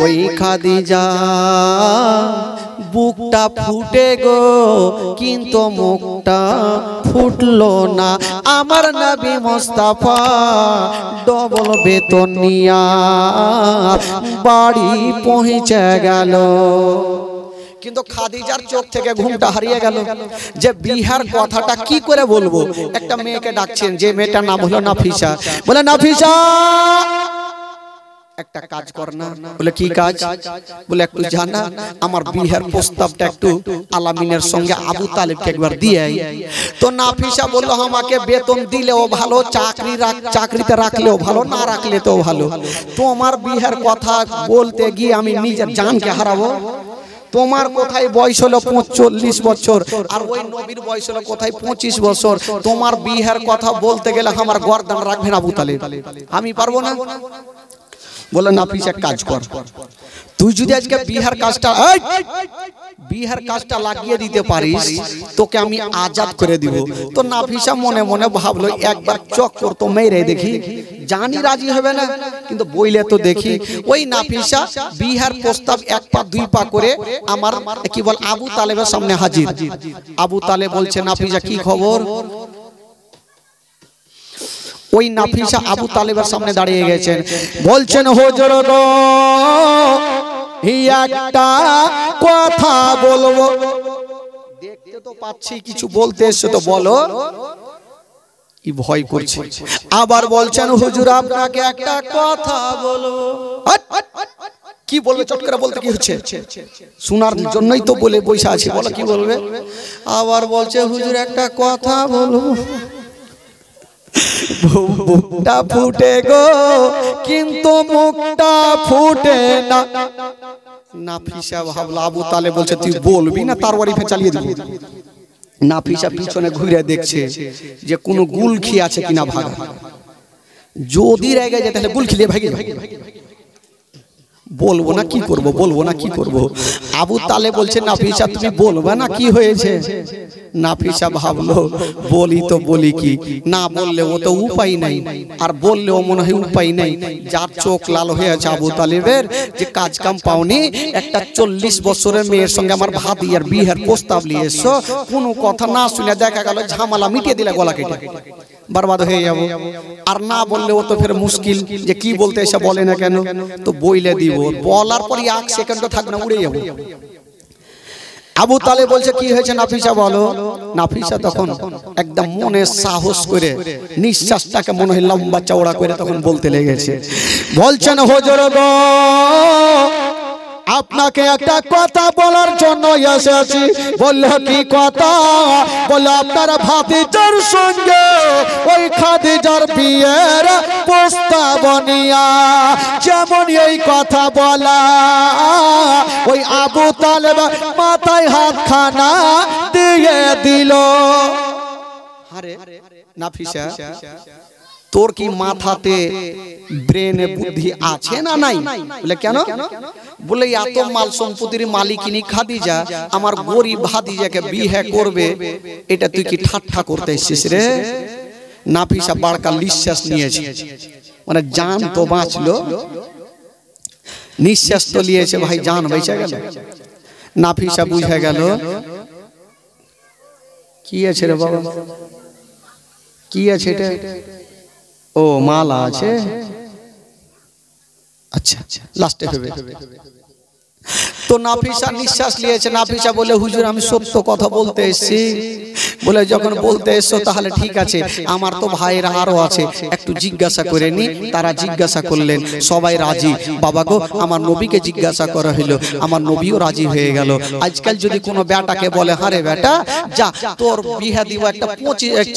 ওই খাদিজা বুকটা ফুটে গো কিন্তু মুখটা ফুটলো না। আমার নবী মুস্তাফা ডবল বেতন নিয়া বাড়ি পৌঁছে গেল। কিন্তু খাদিজার চোখ থেকে ঘুমটা হারিয়ে গেল যে বিহার কথাটা কি করে বলবো। একটা মেয়েকে ডাকছেন, যে মেয়েটার নাম হলো নাফিসা। বলে নাফিসা একটা কাজ কর না। বলে কি কাজ? বলে একটু জানা আমার বিহার প্রস্তাবটা একটু আলামিনের সঙ্গে আবু তালেবকে একবার দিয়ে আই। তো নাফিসা বলল আমাকে বেতন দিলেও ভালো, চাকরিতে রাখলেও ভালো, না রাখলে তো ভালো। তোমার বিহার কথা বলতে গিয়ে আমি নিজের জানকে হারাবো? তোমার কোথায় বয়স হলো 45 বছর আর ওই নবীর বয়স হলো কোথায় 25 বছর। তোমার বিহার কথা বলতে গেলে আমার গর্দান রাখবেন আবু তালেব, আমি পারবো না। বলে নাফিসা কাজ কর, তুই যদি আজকে বিহার কাজটা লাগিয়ে দিতে পারিস তোকে আমি আজাদ করে দিব। তো নাফিসা মনে মনে ভাবলো একবার চক্কর তো মেরে দেখি, জানি রাজি হবে না কিন্তু বইলে তো দেখি। ওই নাফিসা বিহার প্রস্তাব এক পা দুই পা করে আমার কি বল আবু তালেবের সামনে হাজির। আবু তালেব বলছে নাফিসা কি খবর? ওই নাফিসা আবু তালেবের সামনে দাঁড়িয়ে গেছেন, বলছেন হুজুর গো একটা কথা বলবো। দেখতে তো পাচ্ছি কিছু বলতে এসছো তো বলো। কি ভয় করছে। আবার বলছেন হুজুর আপনাকে একটা কথা বলবো। কি বলবে? চট করে বলতে কি হচ্ছে? শোনার জন্যই তো বলে বসে আছি, বলো কি বলবে। আবার বলছে হুজুর একটা কথা বলবো। বুকটা ফুটে গো কিন্তু মুখটা ফুটে না। নাফিসা ভাবলো আবু তালেব বলছে তুই বলবি না, তার বাড়ি চালিয়ে দিবি। নাফিসা পিছনে ঘুরে দেখছে যে কোনো গুলখি আছে কিনা ভাগা। যদি রেগে যায় তাহলে গুলখি দিয়ে ভাগে। বলবো না কি করব, বলবো না কি করব। আবু তালেব বলছে নাফিসা তুমি বলবে না কি হয়েছে? নাফিসা ভাবলো বলি তো বলি কি, না বললে ও তো উপায় নাই, আর বললেও মনে হয় উপায় নাই। যার চোখ লাল হয়ে আছে আবু তালেবের যে কাজ কাম পাওনি, একটা 40 বছরের মেয়ের সঙ্গে আমার ভাদিয়ার বিয়ের প্রস্তাব নিয়ে এসছো, কোনো কথা না শুনে দেখা গেল ঝামেলা মিটিয়ে দিলে গলা কেটে বরবাদ হয়ে যাবো। আর না বললে ও তো ফের মুশকিল যে কি বলতে এসে বলে না কেন। তো বইলে দিব, বলার পর 1 সেকেন্ড থাকবে না, উড়ে যাবো। আবু তালেব বলছে কি হয়েছে নাফিসা বলো। নাফিসা তখন একদম মনে সাহস করে নিঃশ্বাসটাকে মনে হয় লম্বা চওড়া করে তখন বলতে লেগেছে, বলছেন হুজুর গো আপনাকে একটা কথা বলার জন্য এসেছি। বললো কি কথা? বললো আপনার ভাতিজার সঙ্গে ওই খাদিজার বিয়ের প্রস্তাব নিয়া যেমন এই কথা বলা, ওই আবু তালেব মাথায় হাতখানা দিয়ে দিল। আরে নাফিসা তোর কি মাথাতে ব্রেনে বুদ্ধি আছে না নাই? বলে কেন? বলে এত মাল সম্পত্তির মালিকিনী খাদিজা আমার গরিব ভাতিজাকে বিয়ে করবে, এটা তুই কি ঠাট্টা করতে এসেছিস রে? নাফিসা বাড়কা নিঃশ্বাস নিয়েছে, মানে জান তো বাঁচলো, নিঃশ্বাস তো নিয়েছে ভাই, জান বেঁচে গেল। নাফিসা বুঝে গেল কি আছে রে বাবা, কি আছে এটা? ও মালা আছে, আচ্ছা লাস্টে হবে। তো নাফিসা নিঃশ্বাস নিয়েছে। নাফিসা বলে হুজুর আমি সত্য কথা বলতে এসেছি। বলে যখন বলতে এসছো তাহলে ঠিক আছে, আমার তো ভাইরা আরো আছে, একটু জিজ্ঞাসা করে নি। তারা জিজ্ঞাসা করলেন, সবাই রাজি। বাবা গো আমার নবীকে জিজ্ঞাসা করা হলো, আমার নবীও রাজি হয়ে গেল। আজকাল যদি কোনো বেটাকে বলে হারে বেটা যা তোর বিয়ে দিব একটা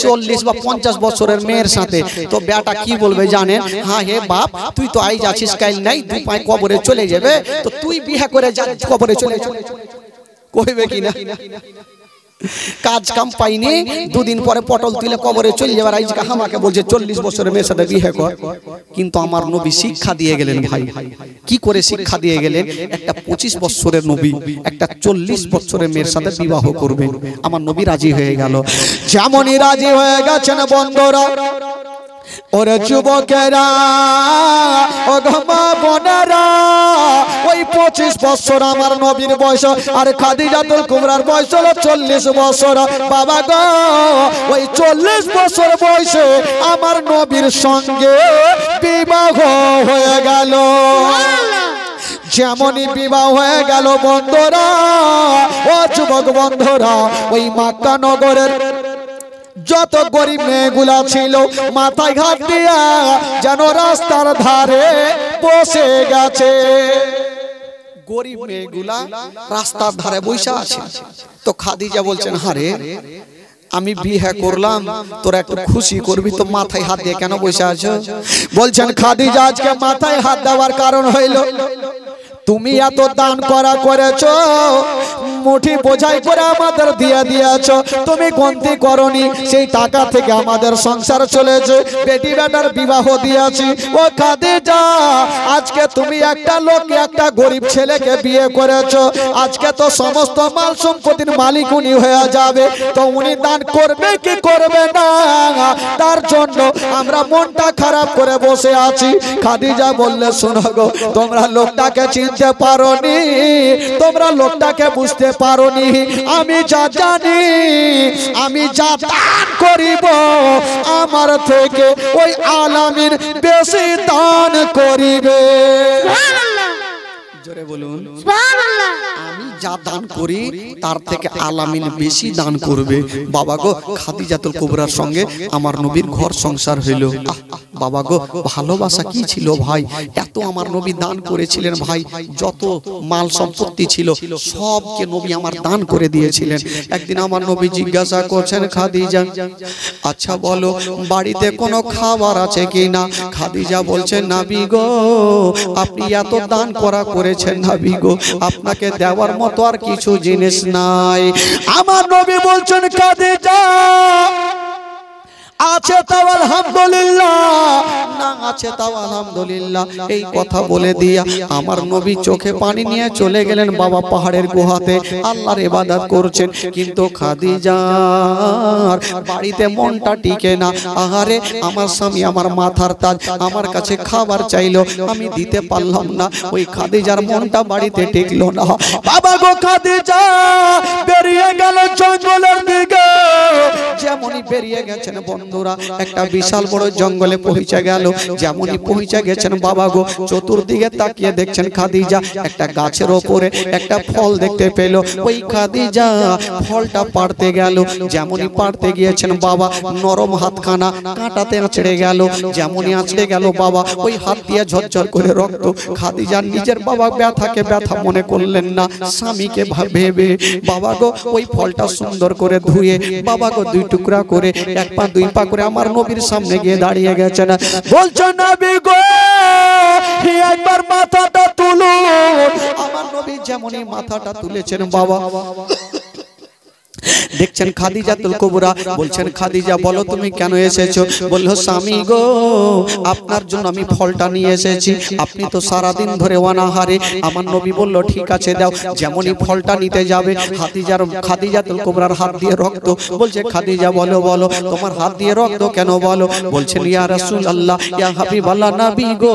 40 বা 50 বছরের মেয়ের সাথে, তো বেটা কি বলবে জানেন? হ্যাঁ হে বাপ তুই তো আই যাচ্ছিস, কাল নাই 2 পায়ে কবরে চলে যাবে, তো তুই বিয়ে করে যা কবরে চলে যাবে, কইবে কিনা? কাজ কাম পাইনি, 2 দিন পরে পটল তুলে কবরে চলে যাবার আজকে আমাকে বলছে 40 বছরের মেয়ের সাথে বিয়ে কর। কিন্তু আমার নবী শিক্ষা দিয়ে গেলেন ভাই, কি করে শিক্ষা দিয়ে গেলেন? একটা 25 বছরের নবী একটা 40 বছরের মেয়ের সাথে বিবাহ করবেন। আমার নবী রাজি হয়ে গেল। যেমনই রাজি হয়ে গেছেন বন্ধুরা, ওরে যুবকেরা ও মা বোনেরা, ওই 25 বছর আমার নবীর বয়স, আর খাদিজাতুল কুবরার বয়স হলো 40 বছর। বাবা গো, ওই 40 বছর বয়সে আমার নবীর সঙ্গে বিবাহ হয়ে গেল। যেমনই বিবাহ হয়ে গেল বন্ধুরা, ও যুবক বন্ধুরা, ওই মক্কা নগরের যত গরিব মেয়েগুলা ছিল মাথায় হাত দিয়া যেন রাস্তার ধারে বসে গেছে। গরিব মেয়েগুলা রাস্তার ধারে বসে আছে। তো খাদিজা বলছেন, হারে আমি বিয়ে করলাম, তোরা একটু খুশি করবি তো মাথায় হাত দিয়ে কেন বসে আছো? বলছেন খাদিজা, আজকে মাথায় হাত দেওয়ার কারণ হইল তুমি এত দান করা করেছো, মুঠি বোঝাই করে আমাদের দিয়ে দিয়েছো, তুমি গন্তি করনি, সেই টাকা থেকে আমাদের সংসার চলেছে, বেটি বেটার বিবাহ দিয়েছি। ও খাদিজা, আজকে তুমি একটা লোক, একটা গরিব ছেলেকে বিয়ে করেছো, আজকে তো সমস্ত মাল সম্পত্তির মালিক উনি হয়ে যাবে, তো উনি দান করবে কি করবে না, তার জন্য আমরা মনটা খারাপ করে বসে আছি। খাদিজা বললে, শোনো গো, তোমরা লোকটাকে চিনতে পারোনি, তোমরা লোকটাকে বুঝতে পারোনি, আমি যা জানি, আমি যা দান করিব আমার থেকে ওই আলামিন বেশি দান করিবে। জোরে বলুন সুবহানাল্লাহ। আমি যা দান করি তার থেকে আলামিন বেশি দান করবে। বাবা গো, খাদিজাতুল কুবরার সঙ্গে আমার নবীর ঘর সংসার হইল। বাবা গো, ভালোবাসা কি ছিল ভাই, এত আমার নবী দান করেছিলেন ভাই, যত মাল সম্পত্তি ছিল সবকে নবী আমার দান করে দিয়েছিলেন। একদিন আমার নবী জিজ্ঞাসা করছেন, খাদিজা আচ্ছা বলো বাড়িতে কোনো খাবার আছে কি না? খাদিজা বলছেন, নবী গো, আপনি এত দান করা করেছেন নবী গো, আপনাকে দেওয়ার মতো আর কিছু জিনিস নাই। আমার নবী বলছেন, খাদিজা আছে তাও আলহামদুলিল্লাহ, না আছে তাও আলহামদুলিল্লাহ। এই কথা বলে দিয়া আমার নবী চোখে পানি নিয়ে চলে গেলেন বাবা পাহাড়ের গুহাতে আল্লাহর ইবাদত করছেন। কিন্তু খাদিজার বাড়িতে মনটা টিকে না। আহারে, আমার স্বামী আমার মাথার তাজ আমার কাছে খাবার চাইলো, আমি দিতে পারলাম না। ওই খাদিজার মনটা বাড়িতে টিকলো না। বাবা গো, খাদিজা বেরিয়ে গেল জঙ্গলের দিকে। যেমনই বেরিয়ে গেছেন বন্ধুরা, একটা বিশাল বড় জঙ্গলে পৌঁছে গেল। যেমনই পৌঁছে গেছেন বাবা গো, চতুর্দিকে তাকিয়ে দেখছেন খাদিজা একটা গাছের ওপরে একটা ফল দেখতে পেল। ওই খাদিজা ফলটা পাড়তে গেল। যেমনই পাড়তে গিয়েছেন বাবা, নরম হাতখানা কাঁটাতে আঁচড়ে গেল। যেমনই আঁচড়ে গেল বাবা, ওই হাত দিয়ে ঝরঝর করে রক্ত। খাদিজা নিজের বাবা ব্যথাকে ব্যথা মনে করলেন না, স্বামীকে ভেবে বাবা গো ওই ফলটা সুন্দর করে ধুয়ে বাবা গো দুই টুকরা করে, এক পা দুই পা করে আমার নবীর সামনে গিয়ে দাঁড়িয়ে গেছেন। বলছো, নবী গো, একবার মাথাটা তুলুন। আমার নবী যেমনই মাথাটা তুলেছেন বাবা, দেখছেন খাদিজাতুল কুবরা। বলছেন, খাদিজা বলো তুমি কেন এসেছো? বললো, স্বামী গো, আপনার জন্য আমি ফলটা নিয়ে এসেছি, আপনি তো সারাদিন ধরে অনাহারে। আমার নবী বলল, ঠিক আছে দাও। যেমনই ফলটা নিতে যাবে, খাদিজাতুল কুবরার হাত দিয়ে রক্ত। বলছে, খাদিজা বলো বলো তোমার হাত দিয়ে রক্ত কেন বলো? বলছেন, ইয়া রাসূলুল্লাহ, ইয়া হাবিবাল্লাহ, নবী গো,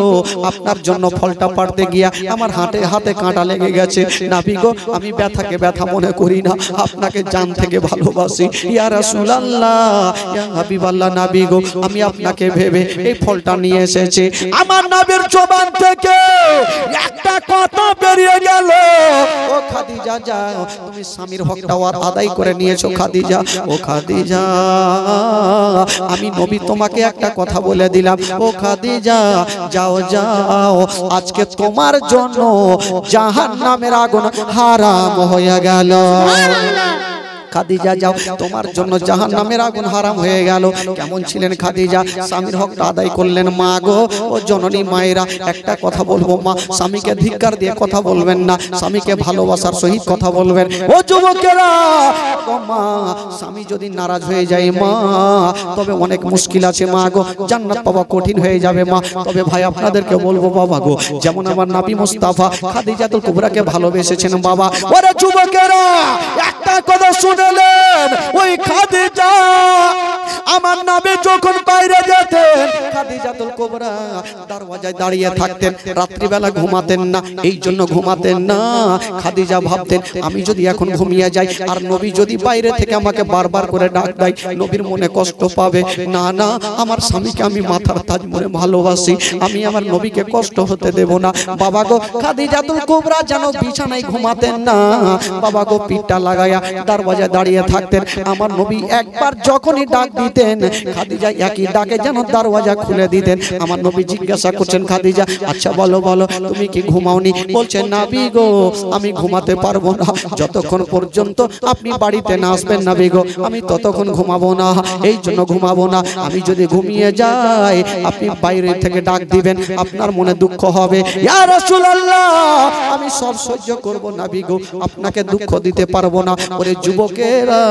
আপনার জন্য ফলটা পাড়তে গিয়া আমার হাতে কাঁটা লেগে গেছে। নবী গো, আমি ব্যথাকে ব্যথা মনে করি না, আপনাকে জান থেকে ভালোবাসি। ইয়া রাসূলুল্লাহ, ইয়া হাবিবাল্লাহ, নবী গো, আমি আপনাকে ভেবে এই ফলটা নিয়ে এসেছি। আমার নবীর জবান থেকে একটা কথা বেরিয়ে গেল, ও খাদিজা যাও, তুমি স্বামীর হকটা আদায় করে নিয়েছো খাদিজা। ও খাদিজা, আমি নবী তোমাকে একটা কথা বলে দিলাম। ও খাদিজা, যাও যাও, আজকে তোমার জন্য জাহান্নামের আগুন হারাম হয়ে গেল। খাদিজা যাও, তোমার জন্য জাহান্নামের আগুন হারাম হয়ে গেল। কেমন ছিলেন খাদিজা? স্বামীর হকটা আদায় করলেন। মা গো, ও জননী মায়েরা, একটা কথা বলবো মা, স্বামীকে ধিক্কার দিয়ে কথা বলবেন না, স্বামীকে ভালোবাসার সহিত কথা বলবেন। ও যুবকেরা, ও মা, স্বামী যদি নারাজ হয়ে যায় মা, তবে অনেক মুশকিল আছে মা গো, জান্নাত পাওয়া কঠিন হয়ে যাবে মা। তবে ভাই আপনাদেরকে বলবো বাবা গো, যেমন আমার নবী মুস্তাফা খাদিজাতুল কুবরাকে ভালোবেসেছেন বাবা। ওরে যুবকেরা, একটা কথা শুনে গেলেন ওই খাদিজা আমার নবী যখন বাইরে যেতেন খাদিজাতুল কুবরা দরওয়াজায় দাঁড়িয়ে থাকতেন রাত্রিবেলা ঘুমাতেন না এই জন্য ঘুমাতেন না খাদিজা ভাবতেন আমি যদি এখন ঘুমিয়ে যাই আর নবী যদি বাইরে থেকে আমাকে বারবার করে ডাক দেয় নবীর মনে কষ্ট পাবে না না আমার স্বামীকে আমি মাথার তাজ মনে ভালোবাসি আমি আমার নবীকে কষ্ট হতে দেব না বাবা গো খাদিজাতুল কুবরা যেন বিছানায় ঘুমাতেন না বাবা গো পিঠটা লাগায়া দরওয়াজায় দাঁড়িয়ে থাকতেন আমার নবী একবার যখনই ডাক দিতেন খাদিজা একই ডাকে যেন দরওয়াজা খুলে দিতেন আমার নবী জিজ্ঞাসা করছেন খাদিজা আচ্ছা বলো বলো তুমি কি ঘুমাওনি বলছেন নবী গো আমি ঘুমাতে পারবো না যতক্ষণ পর্যন্ত আপনি বাড়িতে না আসবেন নবী গো আমি ততক্ষণ ঘুমাবো না এই জন্য ঘুমাবো না আমি যদি ঘুমিয়ে যাই আপনি বাইরে থেকে ডাক দিবেন আপনার মনে দুঃখ হবে ইয়া রাসূলুল্লাহ আমি সব সহ্য করব নবী গো আপনাকে দুঃখ দিতে পারবো না ওরে যুবকেরা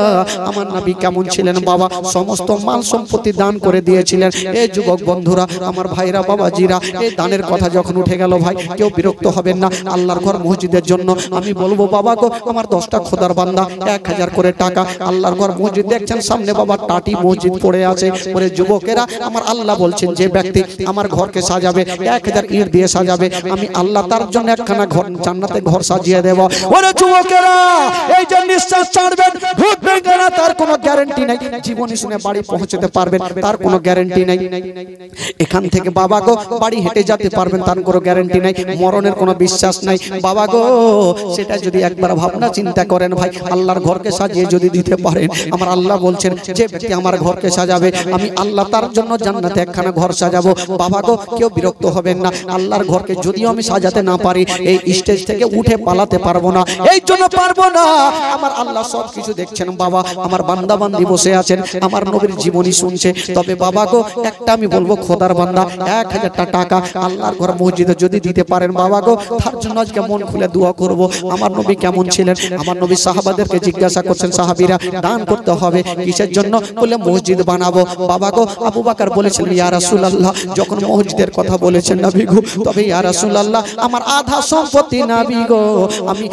আমার নবী কেমন ছিলেন বাবা সমস্ত মাল সম্পত্তি দান করে দিয়েছিলেন এই যুবক বন্ধুরা আমার ভাইরা বাবাজিরা এই দানের কথা যখন উঠে গেল ভাই কেউ বিরক্ত হবেন না আল্লাহর ঘর মসজিদের জন্য আমি বলবো বাবা গো আমার 10টা খোদার বান্দা 1000 করে টাকা আল্লাহর ঘর মসজিদ দেখছেন সামনে বাবা টাটি মসজিদ পড়ে আছে ওরে যুবকেরা আমার আল্লাহ বলছেন যে ব্যক্তি আমার ঘরকে সাজাবে 1000 ইট দিয়ে সাজাবে আমি আল্লাহ তার জন্য একখানা ঘর জান্নাতে ঘর সাজিয়ে দেব ওরে যুবকেরা এই যে নিঃশ্বাস ছাড়বেন ঢুকবেন না তার কোনো গ্যারান্টি নাই জীবনে শুনে বাড়ি পৌঁছতে পারবেন তার কোনো গ্যারান্টি নাই এখান থেকে বাবা গো বাড়ি হেঁটে যেতে পারবেন তার কোনো গ্যারান্টি নাই মরণের কোনো বিশ্বাস নাই বাবা গো সেটা যদি একবার ভাবনা চিন্তা করেন ভাই আল্লাহর ঘরকে সাজিয়ে যদি দিতে পারেন আমার আল্লাহ বলছেন যে ব্যক্তি আমার ঘরকে সাজাবে আমি আল্লাহ তার জন্য জান্নাতে একখানা ঘর সাজাবো বাবা গো কেউ বিরক্ত হবেন না আল্লাহর ঘরকে যদিও আমি সাজাতে না পারি এই স্টেজ থেকে উঠে পালাতে পারবো না এই জন্য পারবো না আমার আল্লাহ সব কিছু দেখছেন বাবা আমার বান্দা বান্দি বসে আছেন আমার নবীর জীবনী শুনছে তবে বাবা গো একটা আমি বলবো খোদার বান্দা 1000 টাকা আল্লাহর ঘর মসজিদে যদি দিতে পারেন বাবা গো তার জন্য আজকে মন খুলে দোয়া করব আমার নবী কেমন ছিলেন আমার নবী সাহাবাদেরকে জিজ্ঞাসা করছেন সাহাবীরা দান করতে হবে কিসের জন্য বলে মসজিদ বানাবো বাবা গো আবু বকর বলেছেন ইয়া রাসূলুল্লাহ যখন মসজিদের কথা বলেছেন নবী গো তবে ইয়া রাসূলুল্লাহ আমার আধা সম্পত্তি নবী গো আমি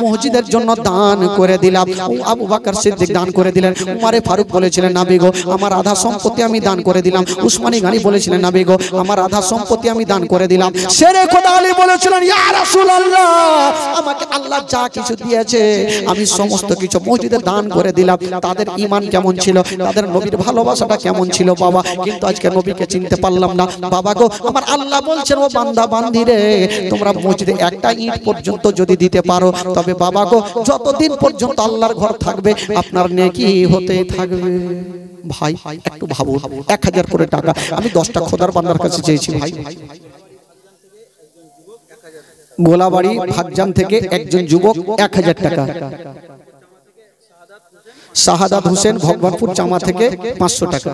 মসজিদের জন্য দান করে দিলাম আবু বকর সিদ্দিক দান করে দিলেন উমরে ফারুক বলেছিলেন নবী গো আমার আধা সম্পত্তি আমি দান করে দিলাম উসমানী গানি বলেছিলেন নবী গো আমার আধা সম্পত্তি আমি দান করে দিলাম শেরে খোদা আলী বলেছিলেন ইয়া রাসূলুল্লাহ আমাকে আল্লাহ যা কিছু দিয়েছে আমি সমস্ত কিছু মসজিদে দান করে দিলাম তাদের ঈমান কেমন ছিল তাদের নবীর ভালোবাসাটা কেমন ছিল বাবা কিন্তু আজকে নবীকে চিনতে পারলাম না বাবা গো আমার আল্লাহ বলছেন ও বান্দা বান্দিরে তোমরা মসজিদে একটা ইট পর্যন্ত যদি দিতে পারো তবে বাবা গো যতদিন পর্যন্ত আল্লাহর ঘর থাকবে আপনার নেকি হতেই থাকবে ভাই একটু ভাবুন 1000 করে টাকা আমি 10টা খোদার বান্দার কাছে চেয়েছি ভাই গোলাবাড়ি ভাগজান থেকে একজন যুবক 1000 টাকা শাহাদাত হোসেন ভগবানপুর জামা থেকে 500 টাকা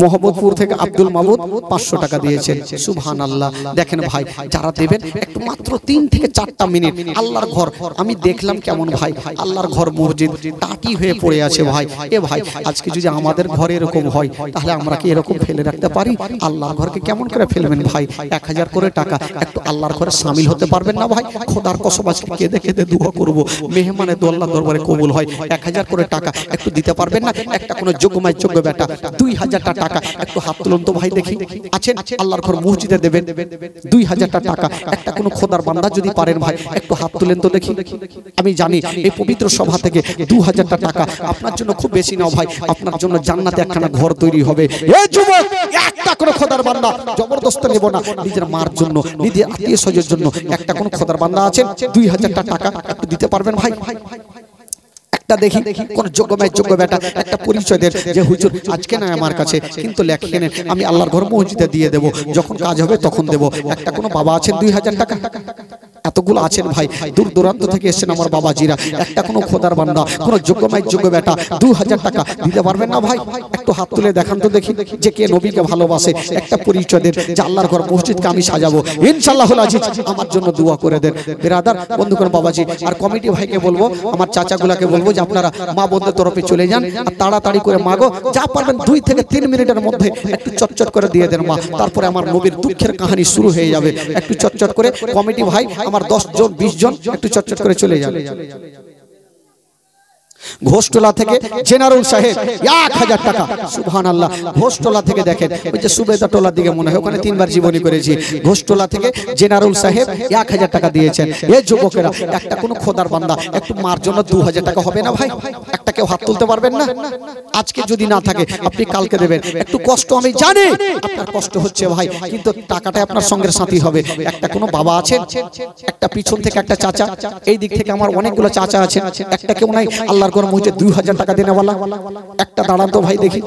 মোহাম্মদপুর থেকে আব্দুল মাহমুদ 500 টাকা দিয়েছেন সুবহানাল্লাহ দেখেন ভাই যারা দেবেন একটু মাত্র 3 থেকে 4টা মিনিট আল্লাহর ঘর আমি দেখলাম কেমন ভাই আল্লাহর ঘর মসজিদ টাটি হয়ে পড়ে আছে ভাই এ ভাই আজকে যদি আমাদের ঘরে এরকম হয় তাহলে আমরা কি এরকম ফেলে রাখতে পারি আল্লাহর ঘরকে কেমন করে ফেলবেন ভাই 1000 করে টাকা একটু আল্লাহর ঘরে শামিল হতে পারবেন না ভাই খোদার কসম আজকে কেঁদে কেঁদে দোয়া করব মেহমানে তো আল্লাহর দরবারে কবুল হয় 1000 করে টাকা একটু দিতে পারবেন না একটা কোনো যোগ্যময় যোগ্য বেটা 2000 টাকা একটু হাত তুলুন তো ভাই দেখি আছেন আল্লাহর ঘর মসজিদে দেবেন 2000 টাকা একটা কোনো খোদার বান্দা যদি পারেন ভাই একটু হাত তুলেন তো দেখি আমি জানি এই পবিত্র সভা থেকে 2000 টাকা আপনার জন্য খুব বেশি নাও ভাই আপনার জন্য জান্নাতে একখানা ঘর তৈরি হবে এই যুবক একটা কোনো খোদার বান্দা জবরদস্ত নেব না নিজের মার জন্য নিজের আত্মীয় স্বজনের জন্য একটা কোনো খোদার বান্দা আছেন 2000 টাকা একটু দিতে পারবেন ভাই দেখি কোন যোগ্যময় যোগ্য বেটা একটা পরিচয় দেন যে হুজুর আজকে না আমার কাছে কিন্তু লেখেন আমি আল্লাহর ঘর মসজিদে দিয়ে দেব যখন কাজ হবে তখন দেব একটা কোনো বাবা আছেন 2000 টাকা এতগুলো আছেন ভাই দূর দূরান্ত থেকে এসেছেন আমার বাবাজিরা একটা কোনো খোদার বান্দা কোনো যোগ্যময় যোগ্য বেটা 2000 টাকা দিতে পারবেন না ভাই একটু হাত তুলে দেখান তো দেখি যে কে নবীকে ভালোবাসে একটা পরিচয় দেন যে আল্লাহর ঘর মসজিদকে আমি সাজাবো ইনশাআল্লাহুল আজিজ আমার জন্য দোয়া করে দেন বিরাদার বন্ধুগণ বাবাজি আর কমিটি ভাইকে বলবো আমার চাচাগুলাকে বলবো যে আপনারা মা বোনদের তরফে চলে যান আর তাড়াতাড়ি করে মাগো যা পারবেন 2 থেকে 3 মিনিটের মধ্যে একটু চটচট করে দিয়ে দেন মা তারপরে আমার নবীর দুঃখের কাহিনী শুরু হয়ে যাবে একটু চটচট করে কমিটি ভাই আমার 10 জন 20 জন একটু চটচট করে চলে যান ঘোষটোলা থেকে জেনারেল সাহেব 1000 টাকা। সুবহানাল্লাহ। ঘোষটোলা থেকে দেখেন ওই যে সুবেদা টোলার দিকে মনে হয় ওখানে 3 বার জীবনী করেছি। ঘোষটোলা থেকে জেনারেল সাহেব 1000 টাকা দিয়েছেন। এই যুবকেরা একটা কোন খোদার বান্দা একটু মার জন্য 2000 টাকা হবে না ভাই? একটা কেউ হাত তুলতে পারবেন না? আজকে যদি না থাকে আপনি কালকে দেবেন। একটু কষ্ট আমি জানি আপনার কষ্ট হচ্ছে ভাই, কিন্তু টাকাটা আপনার সঙ্গের সাথী হবে। একটা কোন বাবা আছেন, একটা পিছন থেকে একটা চাচা, এই দিক থেকে আমার অনেকগুলো চাচা আছেন, একটা কেউ নাই আল্লাহর ঘর মসজিদে 2000 টাকা দেনেওয়ালা একটা দাঁড়ান তো ভাই দেখি।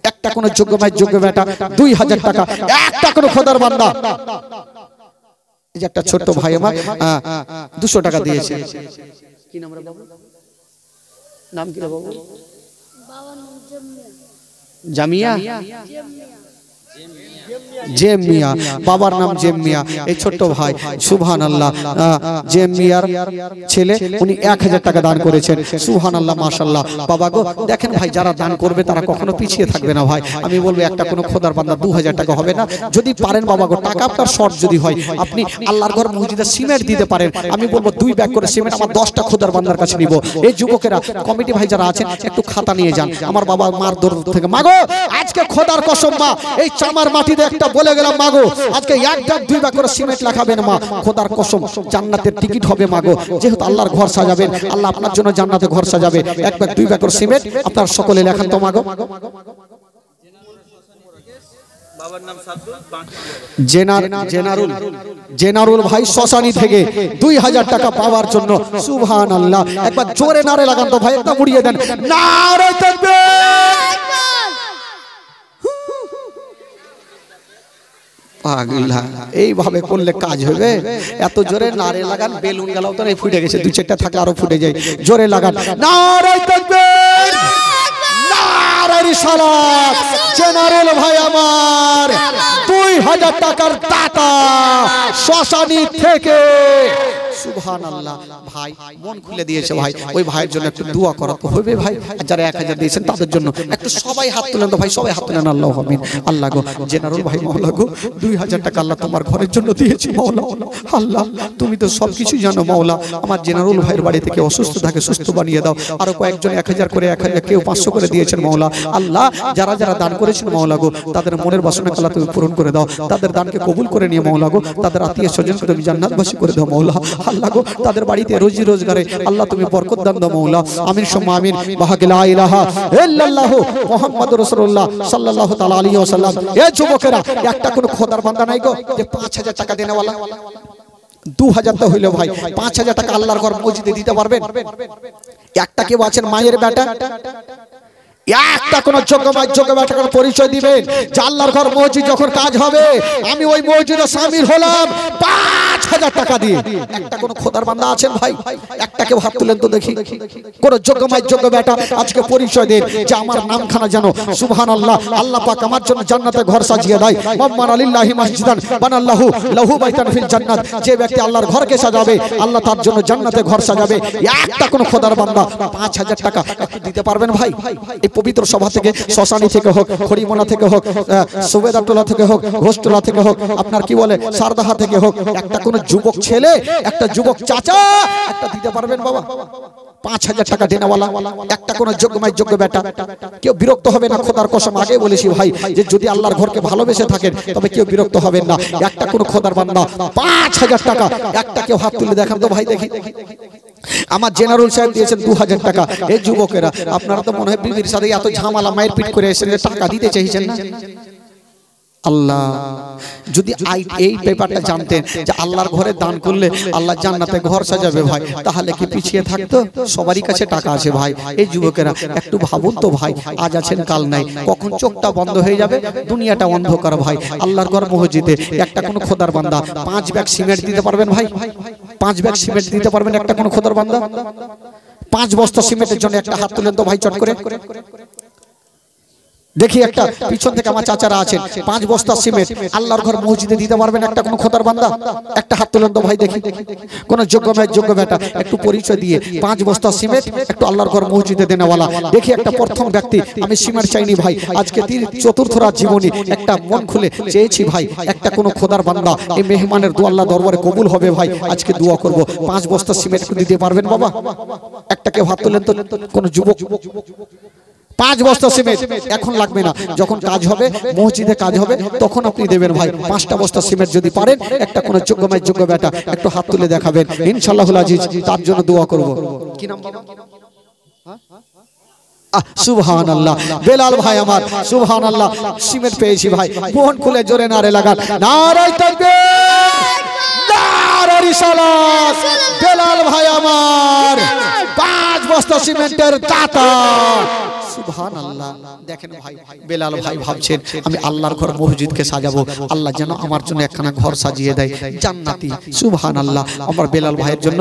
একটা কোন যোগ্য ভাই যোগ্য বেটা 2000 টাকা, একটা কোন খোদার বান্দা। এই যে একটা ছোট্ট ভাই আমার 200 টাকা দিয়েছে। কি নাম রে বাবু? নাম কি রে বাবু? জামিয়া জেম মিয়া, বাবার নাম জেম মিয়া। এই ছোট্ট ভাই সুবহানাল্লাহ জেম মিয়ার ছেলে, উনি 1000 টাকা দান করেছেন। সুবহানাল্লাহ মাশাআল্লাহ। বাবা গো দেখেন ভাই, যারা দান করবে তারা কখনো পিছিয়ে থাকবে না ভাই। আমি বলবো একটা কোনো খোদার বান্দা 2000 টাকা হবে না? যদি পারেন বাবা গো, টাকা আপনার শর্ট যদি হয় আপনি আল্লাহর ঘর মসজিদে সিমেন্ট দিতে পারেন, আমি বলবো 2 ব্যাগ করে সিমেন্ট আমার 10টা খোদার বান্দার কাছে নিব। এই যুবকেরা কমিটি ভাই যারা আছেন একটু খাতা নিয়ে যান। আমার বাবা মার দর থেকে মাগো আজকে খোদার কসম মা, এই চামার মাটিতে একটা বলে গেলাম মাগো আজকে 1 ব্যাগ 2 ব্যাগ করে সিমেন্ট লাগাবেন মা, খোদার কসম জান্নাতের টিকিট হবে মাগো। যেহেতু আল্লাহর ঘর সাজাবেন, আল্লাহ আপনার জন্য জান্নাতে ঘর সাজাবে। 1 ব্যাগ 2 ব্যাগ করে সিমেন্ট আপনার সকলে লেখান তো মাগো। বাবার নাম জেনারুল ভাই শশানি থেকে 2000 টাকা পাওয়ার জন্য। সুবহানাল্লাহ। একবার জোরে নারে লাগান তো ভাই, একটা মুড়িয়ে দেন নারে তাকবীর। পাগলা এইভাবে করলে কাজ হবে? এত জোরে নারে লাগান, বেলুন গেলাও তো ফুটে গেছে, 2-4টা থাকলে আরো ফুটে যায়। জোরে লাগান নারে তাকবীর, নারে রিসালাত। জেনারেল ভাই আমার 2000 টাকার দাতা শশানি থেকে। সুবহানাল্লাহ। ভাই মন খুলে দিয়েছে ভাই, ওই ভাইয়ের জন্য একটু দোয়া করা তো হবে ভাই। আর যারা 1000 দিয়েছেন তাদের জন্য একটু সবাই হাত তুলেন তো ভাই, সবাই হাত তুলেন। আল্লাহ আমিন। আল্লাহ গো জেনারেল ভাই মাওলা গো 2000 টাকা আল্লাহ তোমার ঘরের জন্য দিয়েছি মাওলা। আল্লাহ তুমি তো সবকিছু জানো মাওলা। আমার জেনারেল ভাইয়ের বাড়ি থেকে অসুস্থ থাকে, সুস্থ বানিয়ে দাও। আরো কয়েকজন 1000 করে 1000 কেউ 500 করে দিয়েছেন মাওলা। আল্লাহ যারা যারা দান করেছেন মাওলা গো তাদের মনের বাসনা আল্লাহ তুমি পূরণ করে দাও। তাদের দানকে কবুল করে নিয়ে মাওলা গো তাদের আত্মীয় স্বজনকে তুমি জান্নাতবাসী করে দাও মাওলা। আল্লাহ গো তাদের বাড়িতে রোজি রোজগারে আল্লাহ তুমি বরকত দান দাও মাওলা। আমিন সুম্মা আমিন। বাহাকে লা ইলাহা ইল্লাল্লাহ মুহাম্মাদুর রাসূলুল্লাহ সাল্লাল্লাহু তাআলা আলাইহি ওয়াসাল্লাম। এই যুবকেরা একটা কোন খোদার বান্দা নাই গো যে 5000 টাকা দেনেওয়ালা? 2000 তো হইলো ভাই, 5000 টাকা আল্লাহর ঘর মসজিদে দিতে পারবেন? একটা কেউ আছেন মায়ের বেটা, একটা কোন যোগ্য বেটার পরিচয় দিবেন যে আল্লাহর ঘর মসজিদ যখন কাজ হবে আমি ওই মসজিদে শামিল হলাম 5000 টাকা দিয়ে? একটা কোন খোদার বান্দা আছেন ভাই? একটা কেউ হাত তুলেন তো দেখি। কোন যোগ্য বেটা আজকে পরিচয় দেন যে আমার নামখানা জানো। সুবহানাল্লাহ। আল্লাহ পাক আমার জন্য জান্নাতে ঘর সাজিয়ে দেয়। মাম্মান আলিল্লাহি মসজিদান বানাল্লাহু লাহু বাইতান ফিল জান্নাত। যে ব্যক্তি আল্লাহর ঘরকে সাজাবে আল্লাহ তার জন্য জান্নাতে ঘর সাজাবে। একটা কোন খোদার বান্দা 5000 টাকা একটু দিতে পারবেন ভাই? এই পবিত্র সভা থেকে, শশানি থেকে হোক, খড়িমোনা থেকে হোক, সুবেদারটোলা থেকে হোক, ঘোষটোলা থেকে হোক, আপনার কি বলে সারদাহা থেকে হোক, একটা কোন যুবক ছেলে, একটা যুবক চাচা একটা দিতে পারবেন বাবা? 5000 টাকা দেনেওয়ালা একটা কোন যোগ্য বেটা। কেউ বিরক্ত হবে না, খোদার কসম আগে বলেছি ভাই যে যদি আল্লাহর ঘরকে ভালোবেসে থাকেন তবে কেউ বিরক্ত হবেন না। একটা কোন খোদার বান্দা 5000 টাকা একটা কেউ হাত তুলে দেখান তো ভাই দেখি। আমার জেনারেল সাহেব দিয়েছেন 2000 টাকা। এই যুবকেরা আপনারা তো মনে হয় বিবির সাথে এত ঝামেলা মায়ের পিট করে এসে টাকা দিতে চাইছেন না? আল্লাহ যদি এই পেপারটা জানতেন যে আল্লাহর ঘরে দান করলে আল্লাহ জান্নাতে ঘর সাজাবে ভাই, তাহলে কি পিছিয়ে থাকতো? সবারই কাছে টাকা আছে ভাই। এই যুবকেরা একটু ভাবুন তো ভাই, আজ আছেন কাল নাই, কখন চোখটা বন্ধ হয়ে যাবে, দুনিয়াটা অন্ধকার ভাই। আল্লাহর ঘর মসজিদে একটা কোন খোদার বান্দা 5 ব্যাগ সিমেন্ট দিতে পারবেন ভাই? 5 ব্যাগ সিমেন্ট দিতে পারবেন একটা কোন খোদার বান্দা? 5 বস্তা সিমেন্টের জন্য একটা হাত তুলেন তো ভাই চট করে। দেখি একটা পিছন থেকে আমার চাচারা আছেন 5 বস্তা সিমেন্ট আল্লাহর ঘর মসজিদে দিতে পারবেন একটা কোন খোদার বান্দা? একটা হাত তুলেন তো ভাই দেখি, কোন যোগ্য বেটা একটু পরিচয় দিয়ে 5 বস্তা সিমেন্ট একটু আল্লাহর ঘর মসজিদে দেনেওয়ালা দেখি একটা প্রথম ব্যক্তি। আমি সিমেন্ট চাইনি ভাই, আজকে চতুর্থ রাত জীবনী একটা মন খুলে চেয়েছি ভাই একটা কোন খোদার বান্দা এই মেহমানের দোয়া আল্লাহ দরবারে কবুল হবে ভাই, আজকে দোয়া করব 5 বস্তা সিমেন্ট দিতে পারবেন বাবা? একটা কেউ হাত তুলেন তো, কোন যুবক। 5 বস্তা সিমেন্ট এখন লাগবে না, যখন কাজ হবে মসজিদে কাজ হবে তখন আপনি দেবেন ভাই। 5টা বস্তা সিমেন্ট যদি পারেন একটা কোন যোগ্য বেটা একটু হাত তুলে দেখাবেন, ইনশাআল্লাহুল আজিজ তার জন্য দোয়া করব। কি নাম বাবা? সুবহানাল্লাহ। বেলাল ভাই আমার সুবহানাল্লাহ, সিমেন্ট পেয়েছি ভাই, মন খুলে জোরে নারে লাগান, নারে তাকবীর, নারে রিসালাত। বেলাল ভাই আমার 5 বস্তা সিমেন্টের দাতা। সুবহানাল্লাহ। দেখেন ভাই বেলাল ভাই ভাবছেন আমি আল্লাহর ঘর মসজিদকে সাজাবো, আল্লাহ যেন আমার জন্য একখানা ঘর সাজিয়ে দেয় জান্নাতি। সুবহানাল্লাহ। আমার বেলাল ভাইয়ের জন্য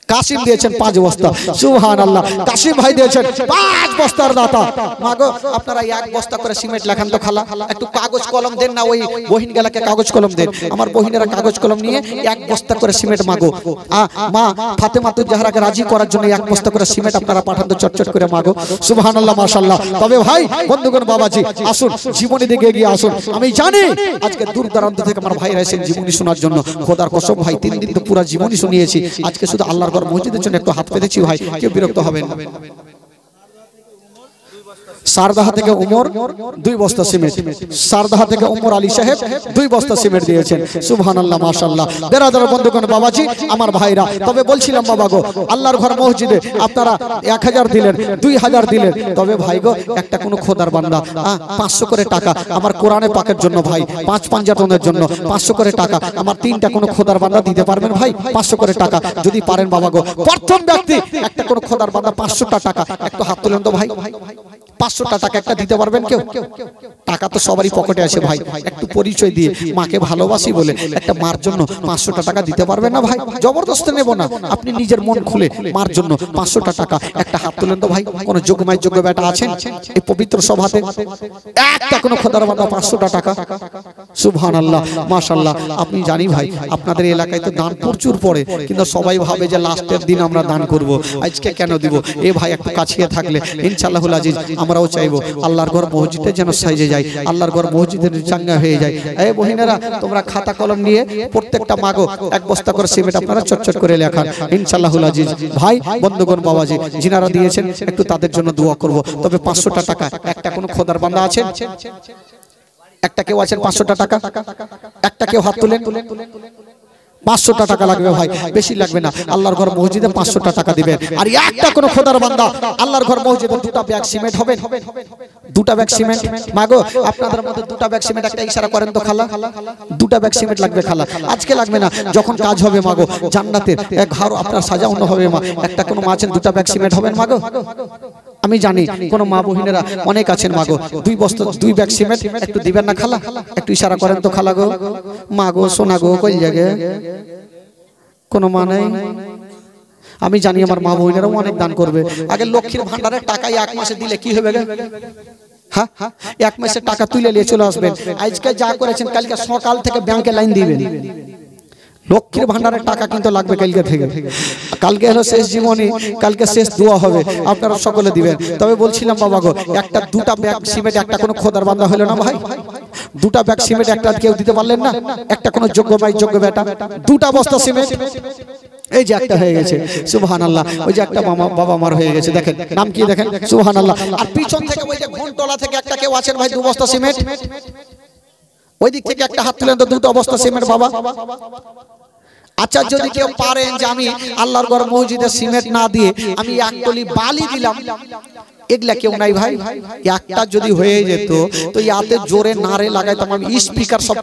কাসিম দিয়েছেন 5 বস্তা। সুবহানাল্লাহ। কাসিম ভাই দিয়েছেন 5 বস্তার দাতা। মাগো আপনারা 1 বস্তা করে সিমেন্ট লেখান তো খালা, একটু কাগজ কলম দেন না, ওই বহিন গেলাকে কাগজ কলম দেন। আমার বহিনেরা কাগজ কলম নিয়ে 1 বস্তা করে সিমেন্ট মাগো। মা ফাতেমাতুজ জাহরাকে রাজি করার জন্য 1 বস্তা করে সিমেন্ট আপনারা পাঠান তো চটচট করে মাগো। সুবহানাল্লাহ মাশাআল্লাহ। তবে ভাই বন্ধুগণ বাবাজি আসুন জীবনী দিকে এগিয়ে আসুন। আমি জানি আজকে দূর দূরান্ত থেকে আমার ভাইরা এসেছেন জীবনী শোনার জন্য। খোদার কসম ভাই 3 দিন তো পুরো জীবনী শুনিয়েছি, আজকে শুধু আল্লাহর মসজিদের জন্য একটু হাত পেতেছি ভাই, কেউ বিরক্ত হবেন। সারদাহা থেকে উমর 2 বস্তা সিমেন্ট, সারদাহা থেকে উমর আলী সাহেব 2 বস্তা সিমেন্ট দিয়েছেন। সুবহানাল্লাহ মাশাআল্লাহ। বেরাদার বন্ধুগণ বাবাজি আমার ভাইরা, তবে বলছিলাম বাবা গো আল্লাহর ঘর মসজিদে আপনারা 1000 দিলেন 2000 দিলেন, তবে ভাই গো একটা কোন খোদার বান্দা 500 করে টাকা আমার কোরআনে পাকের জন্য ভাই, 5 পাঞ্জাতনের জন্য 500 করে টাকা আমার 3টা কোন খোদার বান্দা দিতে পারবেন ভাই? 500 করে টাকা যদি পারেন বাবা গো, প্রথম ব্যক্তি একটা কোন খোদার বান্দা 500টা টাকা একটু হাত তুলেন তো ভাই। 500টা টাকা একটা দিতে পারবেন কেউ? টাকা তো সবারই পকেটে আছে ভাই, একটু পরিচয় দিয়ে মাকে ভালোবাসি বলে একটা মার জন্য 500টা টাকা দিতে পারবেন না ভাই? জবরদস্তি নেব না, আপনি নিজের মন খুলে মার জন্য 500টা টাকা একটা হাত তুলেন তো ভাই। কোন যোগ্য বেটা আছেন এই পবিত্র সভাতে? একটা কোন খোদার বান্দা 500টা টাকা। সুবহানাল্লাহ মাশাআল্লাহ। আপনি জানি ভাই আপনাদের এলাকায় তো দান প্রচুর পড়ে, কিন্তু সবাই ভাবে যে লাস্টের দিন আমরা দান করব, আজকে কেন দিব? এ ভাই একটু কাছিয়ে থাকলে ইনশাআল্লাহুল আজিজ আমরাও চাইবো আল্লাহর ঘর মসজিদে যেন সাজে যায়, আল্লাহর ঘর মসজিদের চাঙ্গা হয়ে যায়। এই বহিনেরা তোমরা খাতা কলম নিয়ে প্রত্যেকটা মাগো 1 বস্তা করে সিমেন্ট আপনারা চটচট করে লেখান ইনশাআল্লাহুল আজিজ। ভাই বন্ধুগণ বাবাজি যিনারা দিয়েছেন একটু তাদের জন্য দোয়া করব। তবে 500টা টাকা একটা কোন খোদার বান্দা আছেন? একটা কেউ আছেন 500টা টাকা? একটা কেউ হাত তুলেন। 500টা টাকা লাগবে ভাই, বেশি লাগবে না। আল্লাহর ঘর মসজিদে 500টা টাকা দিবেন। আর একটা কোন খোদার বান্দা আল্লাহর ঘর মসজিদে 2টা ব্যাগ সিমেন্ট হবে, 2টা ব্যাগ সিমেন্ট মাগো আপনাদের মধ্যে 2টা ব্যাগ সিমেন্ট একটা ইশারা করেন তো খালা। 2টা ব্যাগ সিমেন্ট লাগবে খালা, আজকে লাগবে না, যখন কাজ হবে মাগো জান্নাতের ঘর আপনার সাজানো হবে মা, একটা কোন মা আছেন 2টা ব্যাগ সিমেন্ট হবেন মাগো? আমি জানি কোন মা বহিনেরা অনেক আছেন মাগো, 2 বস্তা 2 ব্যাগ সিমেন্ট একটু দিবেন না খালা? একটু ইশারা করেন তো খালা গো। মাগো সোনা গো কই জায়গায় কোন মা নাই? আমি জানি আমার মা বহিনেরাও অনেক দান করবে। আগে লক্ষ্মীর ভান্ডারের টাকা 1 মাসে দিলে কি হবে গে? হ্যাঁ 1 মাসের টাকা তুলে নিয়ে চলে আসবেন। আজকে যা করেছেন কালকে সকাল থেকে ব্যাংকে লাইন দিবেন। লক্ষ্মীর ভান্ডারের টাকা কিন্তু লাগবে কালকে থেকে। কালকে হলো শেষ জীবনী, কালকে শেষ দোয়া হবে, আপনারা সকলে দিবেন। তবে বলছিলাম বাবা গো একটা 2টা ব্যাগ সিমেন্ট একটা কোন খোদার বান্দা হলো না ভাই? 2টা ব্যাগ সিমেন্ট একটা কেউ দিতে পারলেন না? একটা কোন যোগ্য বেটা 2টা বস্তা সিমেন্ট, এই যে একটা হয়ে গেছে। সুবহানাল্লাহ। ওই যে একটা বাবা মার হয়ে গেছে, দেখেন নাম কি দেখেন। সুবহানাল্লাহ। আর পিছন থেকে ওই যে ঘন্টলা থেকে একটা কেউ আছেন ভাই 2 বস্তা সিমেন্ট, ওই দিক থেকে একটা হাত তুলেন তো 2টা বস্তা সিমেন্ট বাবা। আচ্ছা যদি কেউ পারেন যে আমি আল্লাহর ঘর মসজিদে সিমেন্ট না দিয়ে আমি 1 টলি বালি দিলাম, এগুলা কেউ নাই ভাই? একটা যদি হয়ে যেত তো ইয়াতে জোরে নারে লাগাইতাম আমি, স্পিকার সব